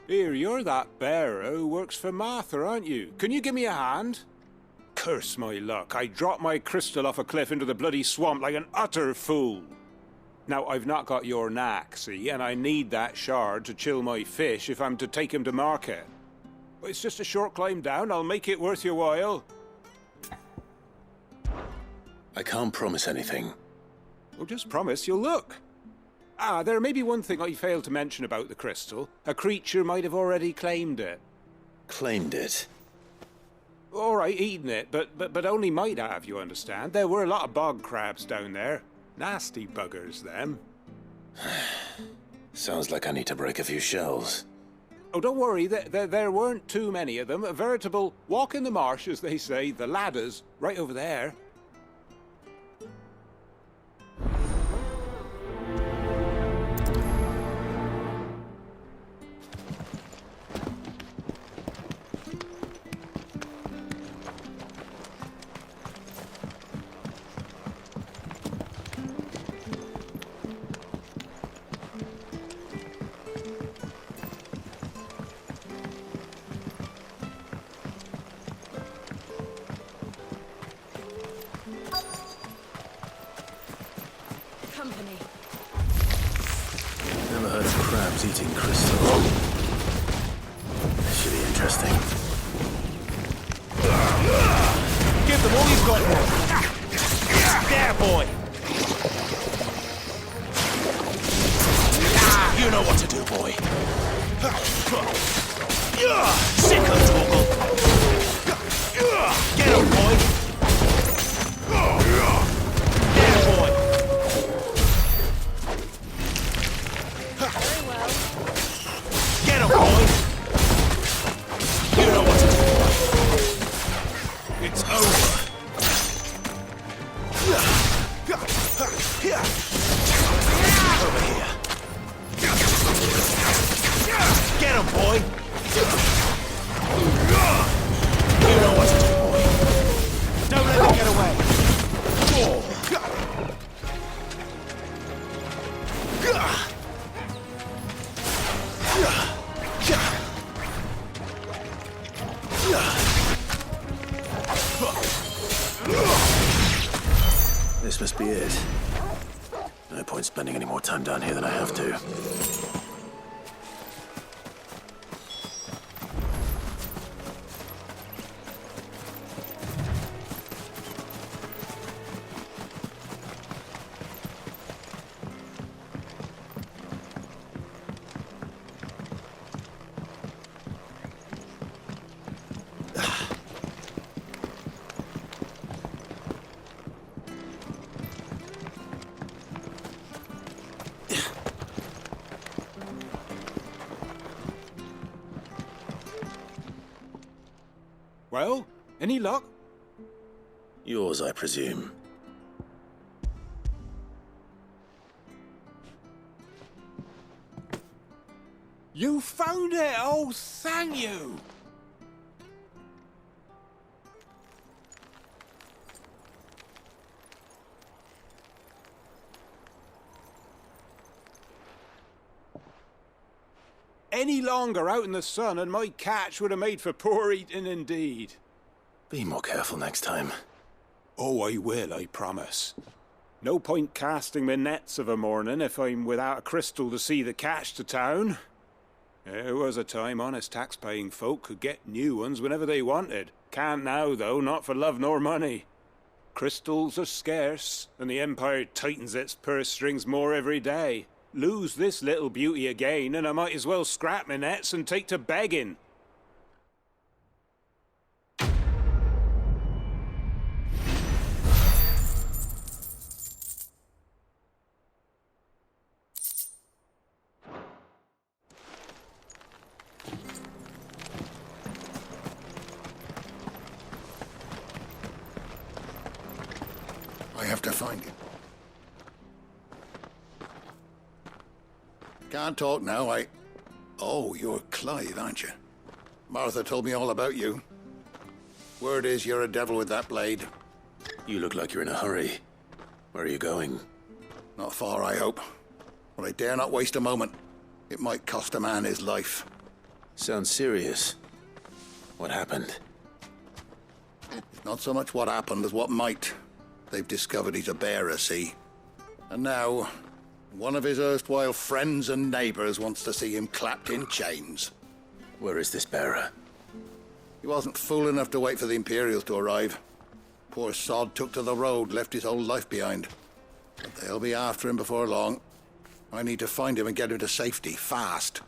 Here, you're that bearer who works for Martha, aren't you? Can you give me a hand? Curse my luck, I dropped my crystal off a cliff into the bloody swamp like an utter fool. Now, I've not got your knack, see, and I need that shard to chill my fish if I'm to take him to market. But it's just a short climb down, I'll make it worth your while. I can't promise anything. Well, just promise you'll look. Ah, there may be one thing I failed to mention about the crystal. A creature might have already claimed it. Claimed it? All right, eaten it, but only might have, you understand. There were a lot of bog crabs down there. Nasty buggers, them. Sounds like I need to break a few shells. Oh, don't worry, there weren't too many of them. A veritable walk in the marsh, as they say, the ladders, right over there. Never heard of crabs eating crystal. This should be interesting. Give them all you've got, boy. There, boy. You know what to do, boy. Sicko toggle. Get him, boy. There, boy. Very well. Get him, boy. You know what to do. It's over. Over here. Get him, boy. You know what to do, boy. Don't let him get away. This must be it. No point spending any more time down here than I have to. Well, any luck? Yours, I presume. You found it! Oh, thank you! Any longer out in the sun and my catch would have made for poor eating indeed. Be more careful next time. Oh, I will, I promise. No point casting my nets of a morning if I'm without a crystal to see the catch to town. There was a time honest tax-paying folk could get new ones whenever they wanted. Can't now, though, not for love nor money. Crystals are scarce, and the Empire tightens its purse strings more every day. Lose this little beauty again, and I might as well scrap my nets and take to begging. I have to find it. Can't talk now, Oh, you're Clive, aren't you? Martha told me all about you. Word is you're a devil with that blade. You look like you're in a hurry. Where are you going? Not far, I hope. But I dare not waste a moment. It might cost a man his life. Sounds serious. What happened? It's not so much what happened as what might. They've discovered he's a bearer, see? And now, one of his erstwhile friends and neighbors wants to see him clapped in chains. Where is this bearer? He wasn't fool enough to wait for the Imperials to arrive. Poor sod took to the road, left his whole life behind. But they'll be after him before long. I need to find him and get him to safety, fast.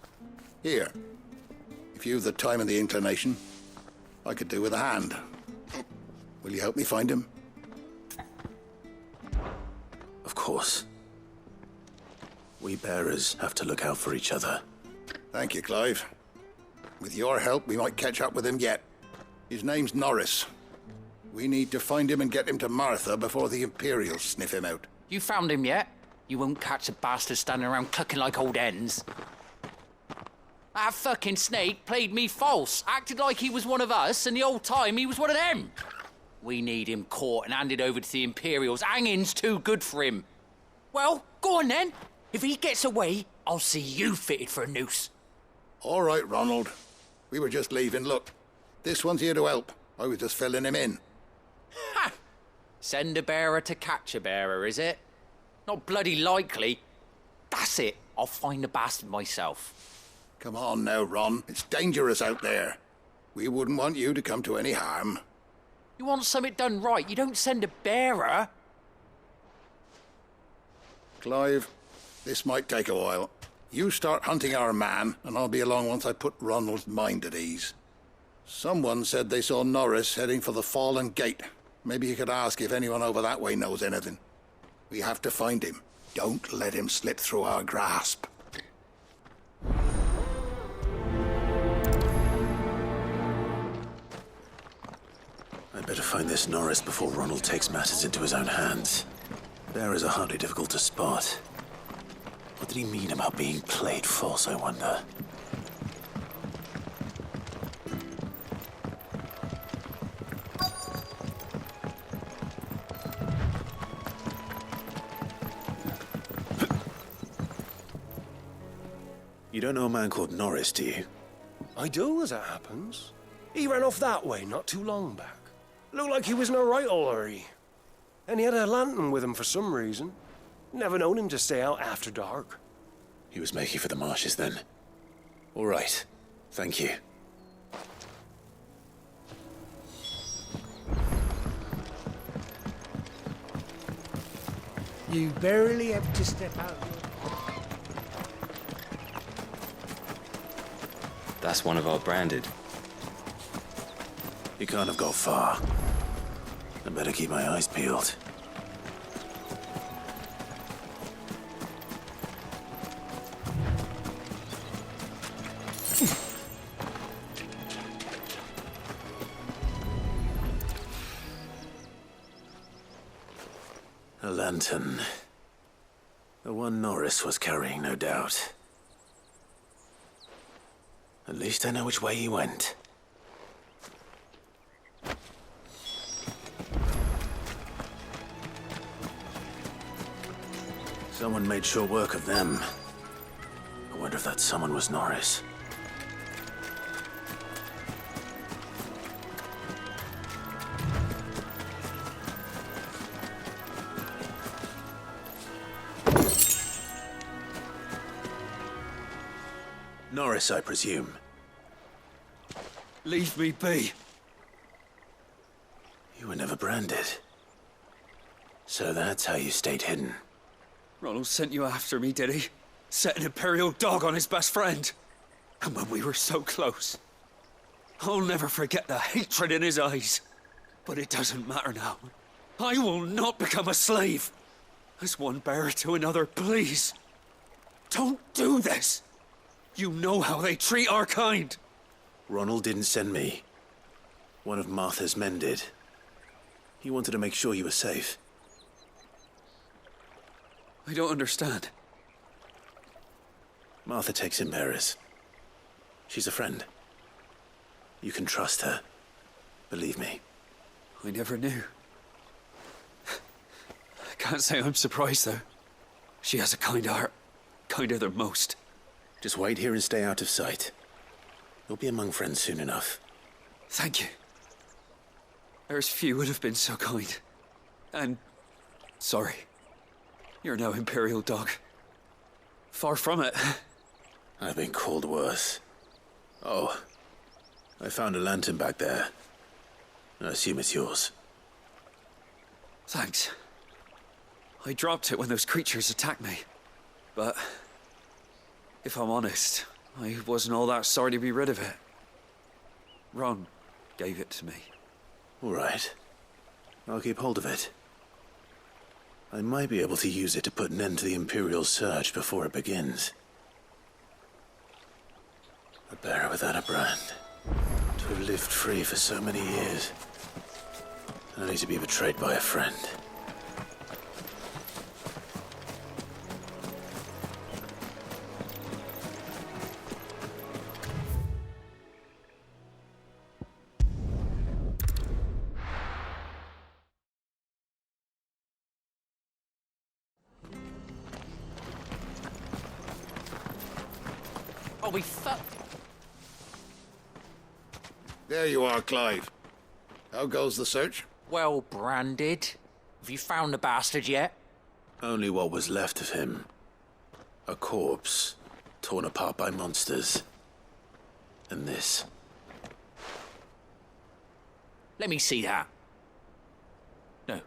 Here, if you've the time and the inclination, I could do with a hand. Will you help me find him? Of course. We bearers have to look out for each other. Thank you, Clive. With your help, we might catch up with him yet. His name's Norris. We need to find him and get him to Martha before the Imperials sniff him out. You found him yet? You won't catch a bastard standing around clucking like old hens. That fucking snake played me false, acted like he was one of us, and the whole time he was one of them. We need him caught and handed over to the Imperials. Hanging's too good for him. Well, go on then. If he gets away, I'll see you fitted for a noose. All right, Ronald. We were just leaving. Look, this one's here to help. I was just filling him in. Ha! Send a bearer to catch a bearer, is it? Not bloody likely. That's it. I'll find the bastard myself. Come on now, Ron. It's dangerous out there. We wouldn't want you to come to any harm. You want something done right, you don't send a bearer. Clive, this might take a while. You start hunting our man, and I'll be along once I put Ronald's mind at ease. Someone said they saw Norris heading for the Fallen Gate. Maybe you could ask if anyone over that way knows anything. We have to find him. Don't let him slip through our grasp. I'd better find this Norris before Ronald takes matters into his own hands. Bearers are hardly difficult to spot. What did he mean about being played false, I wonder? You don't know a man called Norris, do you? I do, as it happens. He ran off that way not too long back. Looked like he was in a right old hurry. And he had a lantern with him for some reason. Never known him to stay out after dark. He was making for the marshes then. All right. Thank you. You barely have to step out. That's one of our branded. He can't have got far. I better keep my eyes peeled. A lantern. The one Norris was carrying, no doubt. At least I know which way he went. Someone made short work of them. I wonder if that someone was Norris. Norris, I presume. Leave me be. You were never branded. So that's how you stayed hidden. Ronald sent you after me, did he? Set an Imperial dog on his best friend. And when we were so close. I'll never forget the hatred in his eyes. But it doesn't matter now. I will not become a slave. As one bearer to another, please. Don't do this. You know how they treat our kind. Ronald didn't send me. One of Martha's men did. He wanted to make sure you were safe. I don't understand. Martha takes in bearers. She's a friend. You can trust her. Believe me. I never knew. I can't say I'm surprised, though. She has a kind heart. Kinder than most. Just wait here and stay out of sight. You'll be among friends soon enough. Thank you. There's few would have been so kind. And sorry. You're no Imperial dog. Far from it. I've been called worse. Oh, I found a lantern back there. I assume it's yours. Thanks. I dropped it when those creatures attacked me. But if I'm honest, I wasn't all that sorry to be rid of it. Ron gave it to me. All right. I'll keep hold of it. I might be able to use it to put an end to the Imperial surge before it begins. A bearer without a brand. To have lived free for so many years. Only to be betrayed by a friend. Oh, we fuck. There you are, Clive. How goes the search? Well branded. Have you found the bastard yet? Only what was left of him. A corpse, torn apart by monsters. And this. Let me see that. No.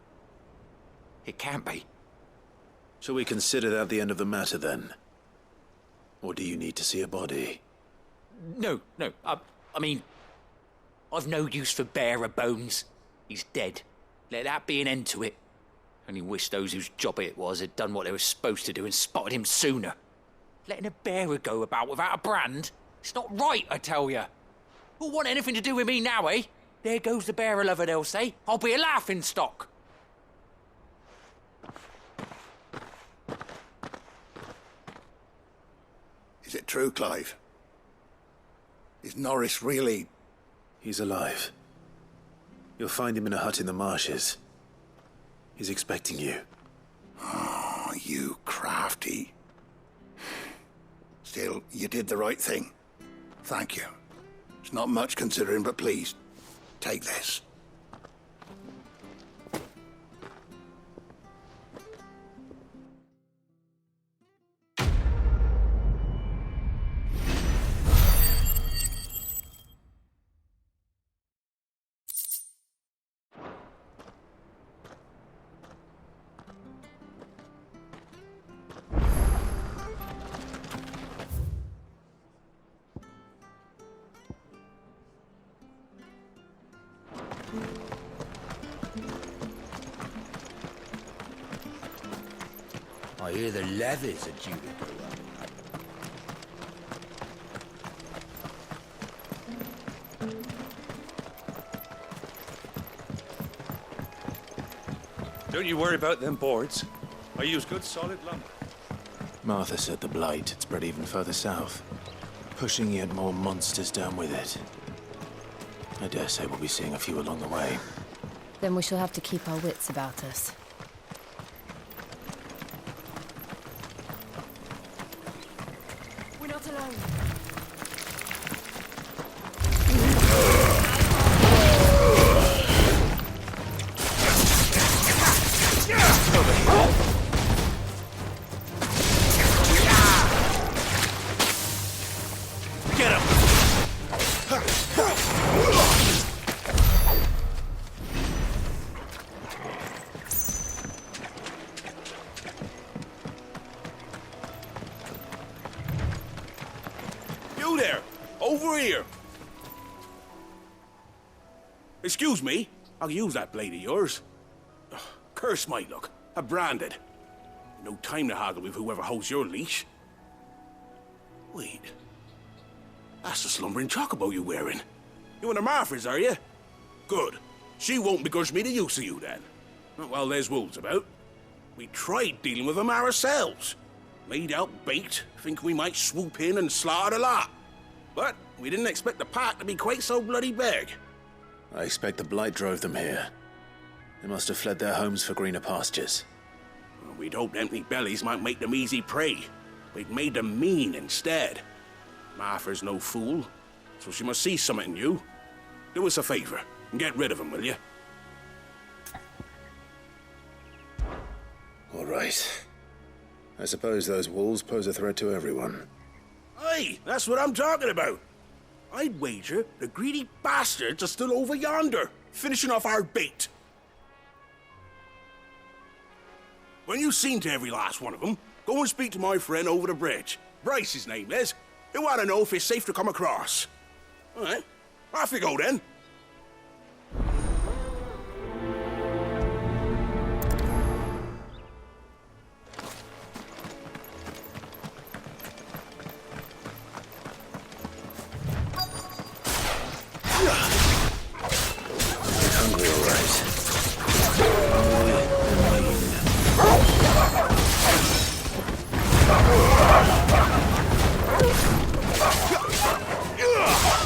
It can't be. Shall we consider that the end of the matter, then? Or do you need to see a body? No. I mean, I've no use for bearer bones. He's dead. Let that be an end to it. Only wish those whose job it was had done what they were supposed to do and spotted him sooner. Letting a bearer go about without a brand? It's not right, I tell you. Who'll want anything to do with me now, eh? There goes the bearer lover, they'll say. I'll be a laughing stock. Is it true, Clive? Is Norris really... He's alive. You'll find him in a hut in the marshes. He's expecting you. Oh, you crafty. Still, you did the right thing. Thank you. It's not much considering, but please, take this. I hear the levies are due to go up. Don't you worry about them boards. I use good solid lumber. Martha said the blight had spread even further south, pushing yet more monsters down with it. I dare say we'll be seeing a few along the way. Then we shall have to keep our wits about us. We're not alone. Get him! You there! Over here! Excuse me, I'll use that blade of yours. Ugh, curse my luck. I'm branded. No time to haggle with whoever holds your leash. Wait. That's the slumbering chocobo you're wearing. You and the Marfers, are you? Good. She won't begrudge me the use of you, then. Not while there's wolves about. We tried dealing with them ourselves. Laid out bait, thinking we might swoop in and slaughter the lot. But we didn't expect the pack to be quite so bloody big. I expect the blight drove them here. They must have fled their homes for greener pastures. Well, we'd hoped empty bellies might make them easy prey. We'd made them mean instead. Martha's no fool. so she must see something in you. Do us a favor and get rid of him, will you? All right. I suppose those wolves pose a threat to everyone. Aye, that's what I'm talking about. I'd wager the greedy bastards are still over yonder, finishing off our bait. When you've seen to every last one of them, go and speak to my friend over the bridge. Bryce, his name is. He'll want to know if it's safe to come across. All right, off you go then. Hungry, all right.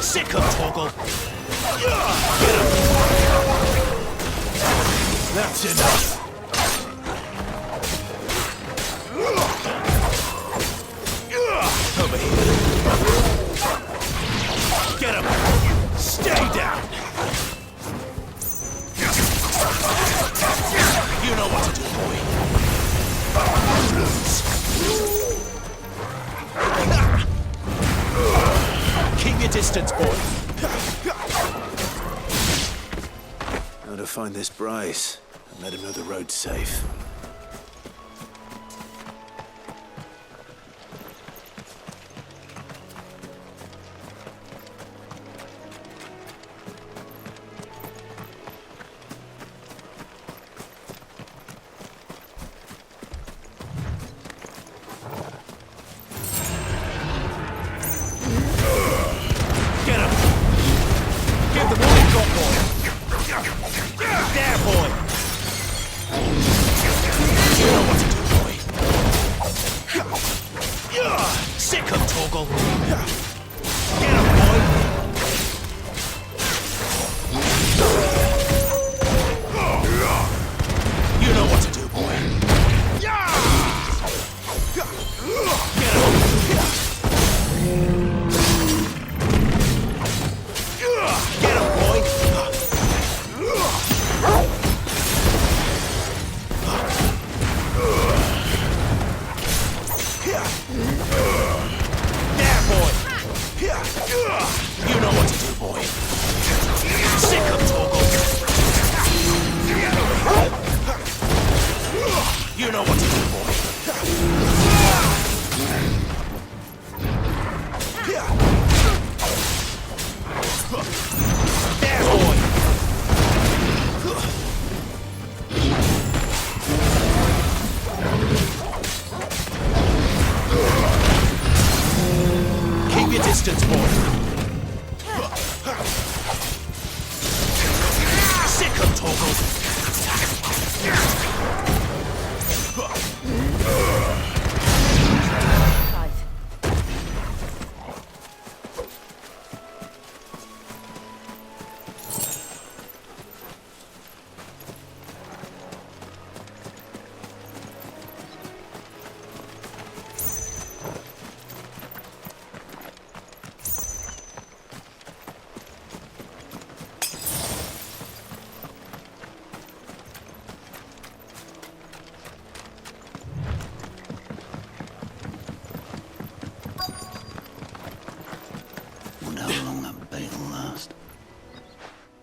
Sick of Toggle. That's enough. Over here. Get him. Stay down. You know what to do, boy. Keep your distance, boy. How to find this Bryce and let him know the road's safe.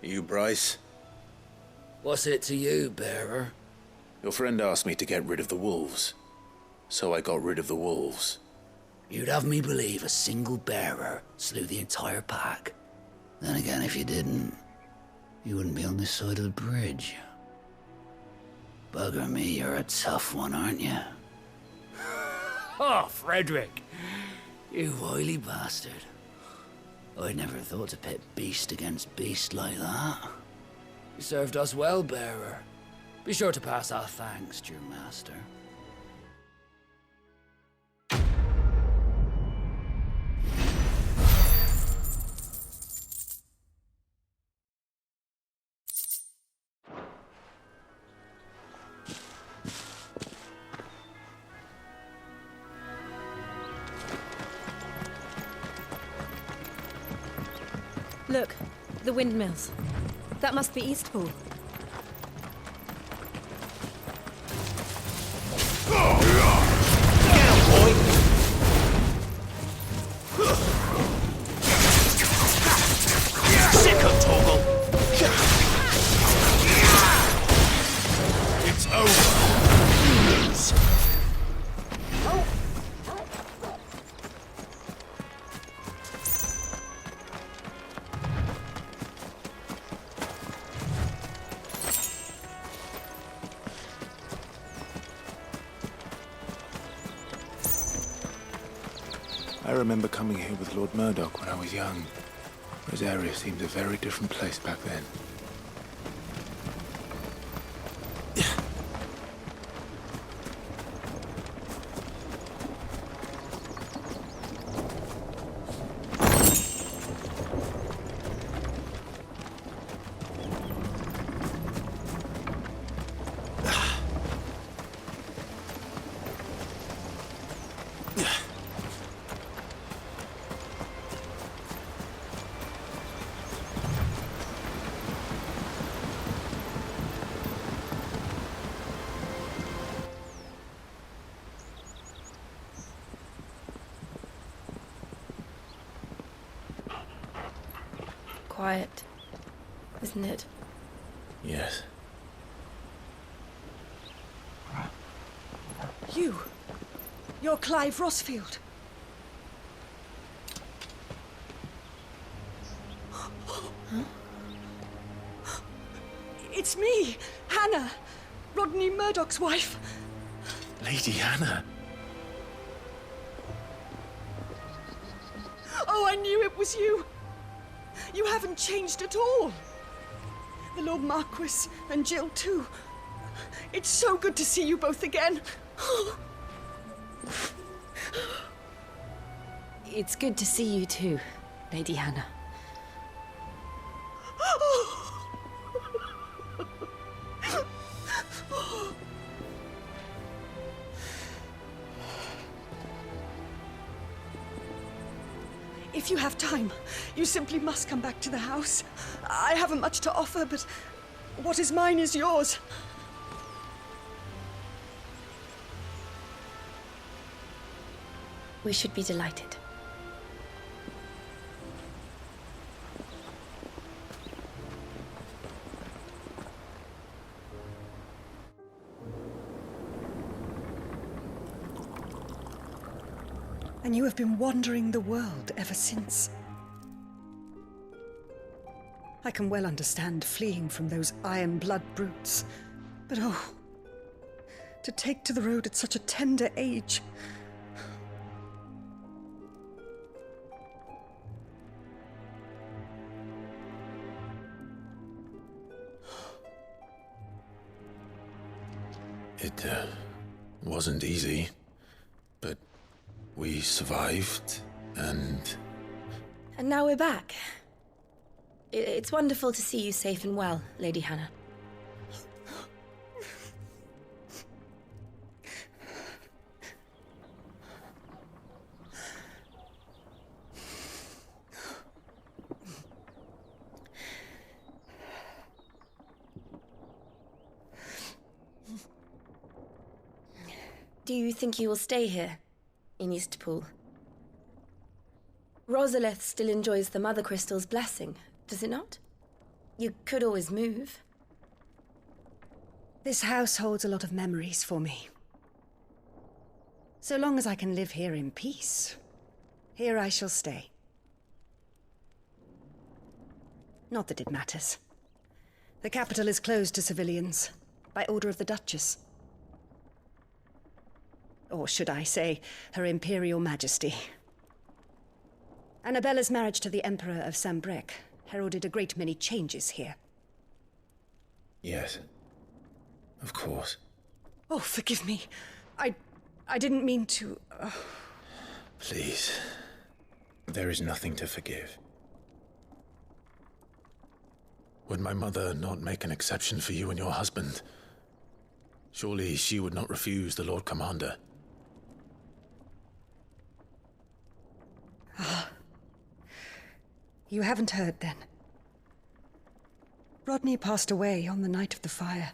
You, Bryce? What's it to you, bearer? Your friend asked me to get rid of the wolves. So I got rid of the wolves. You'd have me believe a single bearer slew the entire pack. Then again, if you didn't, you wouldn't be on this side of the bridge. Bugger me, you're a tough one, aren't you? Oh, Frederick! You wily bastard. I'd never thought to pit beast against beast like that. You served us well, bearer. Be sure to pass our thanks to your master. Look, the windmills. That must be Eastpool. Sick of Toggle! It's over! I remember coming here with Lord Murdoch when I was young. Rosaria seemed a very different place back then. Quiet, isn't it? Yes. You're Clive Rossfield. Huh? It's me, Hannah, Rodney Murdoch's wife. Lady Hannah. Oh, I knew it was you. You haven't changed at all. The Lord Marquis and Jill too. It's so good to see you both again. It's good to see you too, Lady Hannah. If you have time, you simply must come back to the house. I haven't much to offer, but what is mine is yours. We should be delighted. And you have been wandering the world ever since. I can well understand fleeing from those iron blood brutes, but oh, to take to the road at such a tender age. It wasn't easy, but we survived, and... And now we're back. It's wonderful to see you safe and well, Lady Hannah. Do you think you will stay here, in Eastpool? Rosalith still enjoys the Mother Crystal's blessing, does it not? You could always move. This house holds a lot of memories for me. So long as I can live here in peace, here I shall stay. Not that it matters. The capital is closed to civilians, by order of the Duchess. Or should I say, Her Imperial Majesty. Annabella's marriage to the Emperor of Sambrec heralded a great many changes here. Yes. Of course. Oh, forgive me. I didn't mean to... Please. There is nothing to forgive. Would my mother not make an exception for you and your husband? Surely she would not refuse the Lord Commander. You haven't heard, then. Rodney passed away on the night of the fire.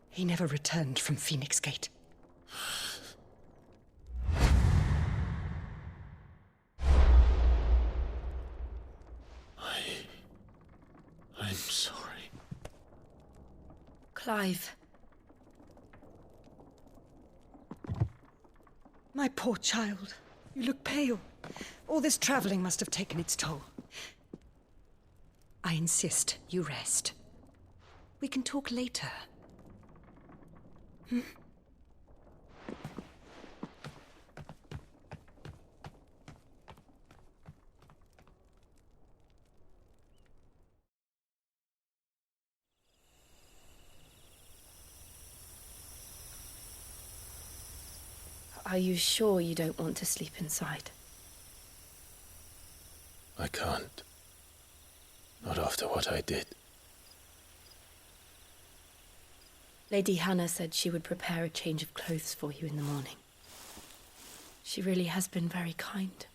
He never returned from Phoenix Gate. I'm sorry. Clive. My poor child. You look pale. All this traveling must have taken its toll. I insist you rest. We can talk later. Hmm? Are you sure you don't want to sleep inside? I can't. Not after what I did. Lady Hannah said she would prepare a change of clothes for you in the morning. She really has been very kind.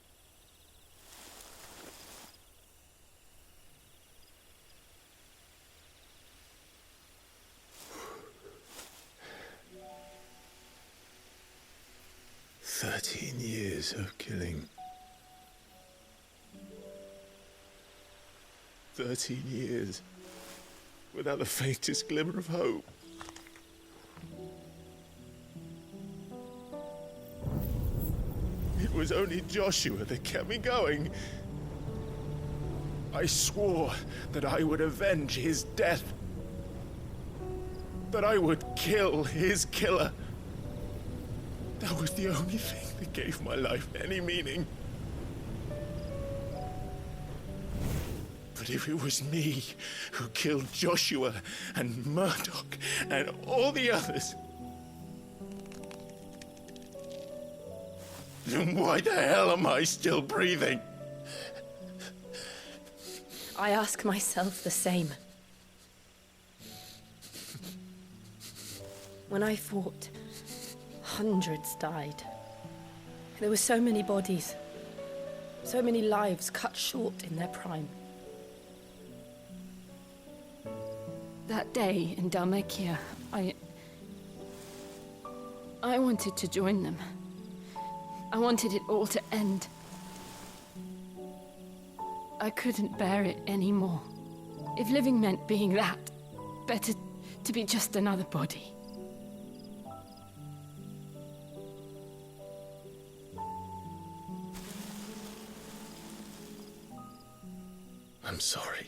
Years of killing. 13 years without the faintest glimmer of hope. It was only Joshua that kept me going. I swore that I would avenge his death. That I would kill his killer. That was the only thing that gave my life any meaning. But if it was me who killed Joshua and Murdoch and all the others, then why the hell am I still breathing? I ask myself the same. When I fought, hundreds died. There were so many bodies, so many lives cut short in their prime. That day in Dalmacia, I wanted to join them. I wanted it all to end. I couldn't bear it anymore. If living meant being that, better to be just another body. I'm sorry.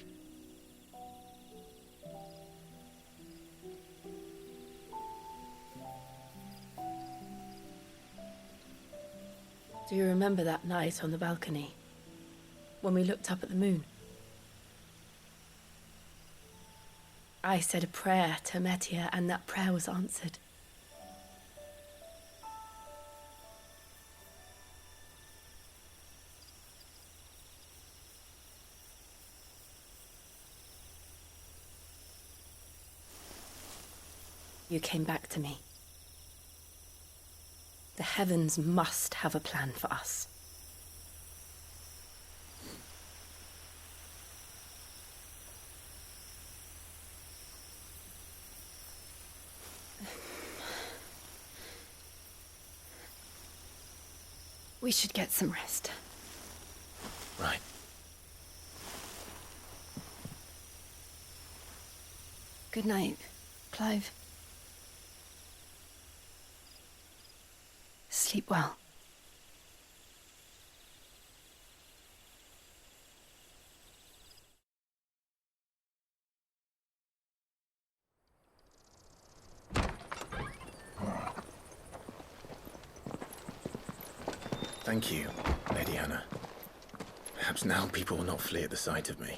Do you remember that night on the balcony, when we looked up at the moon? I said a prayer to Metia, and that prayer was answered. You came back to me. The heavens must have a plan for us. We should get some rest. Right. Good night, Clive. Sleep well. Thank you, Lady Hannah. Perhaps now people will not flee at the sight of me.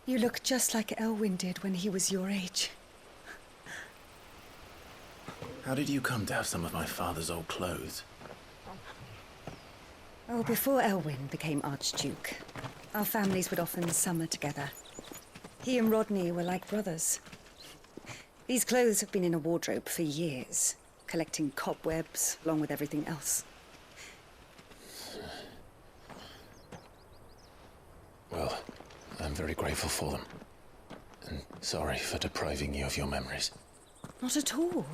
You look just like Elwyn did when he was your age. How did you come to have some of my father's old clothes? Oh, before Elwyn became Archduke, our families would often summer together. He and Rodney were like brothers. These clothes have been in a wardrobe for years, collecting cobwebs along with everything else. very grateful for them. And sorry for depriving you of your memories. Not at all.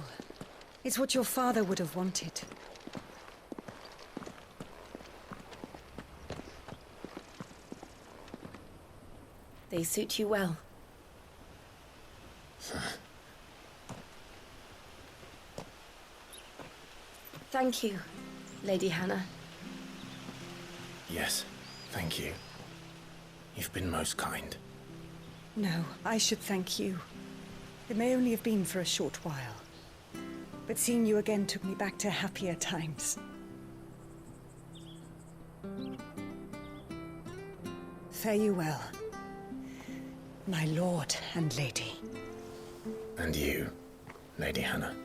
It's what your father would have wanted. They suit you well. Thank you, Lady Hannah. Yes, thank you. You've been most kind. No, I should thank you. It may only have been for a short while, but seeing you again took me back to happier times. Fare you well, my lord and lady. And you, Lady Hannah.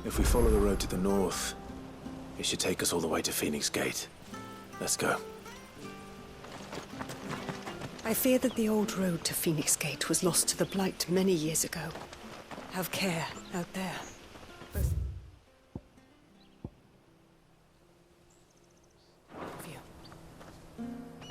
If we follow the road to the north, it should take us all the way to Phoenix Gate. Let's go. I fear that the old road to Phoenix Gate was lost to the Blight many years ago. Have care out there.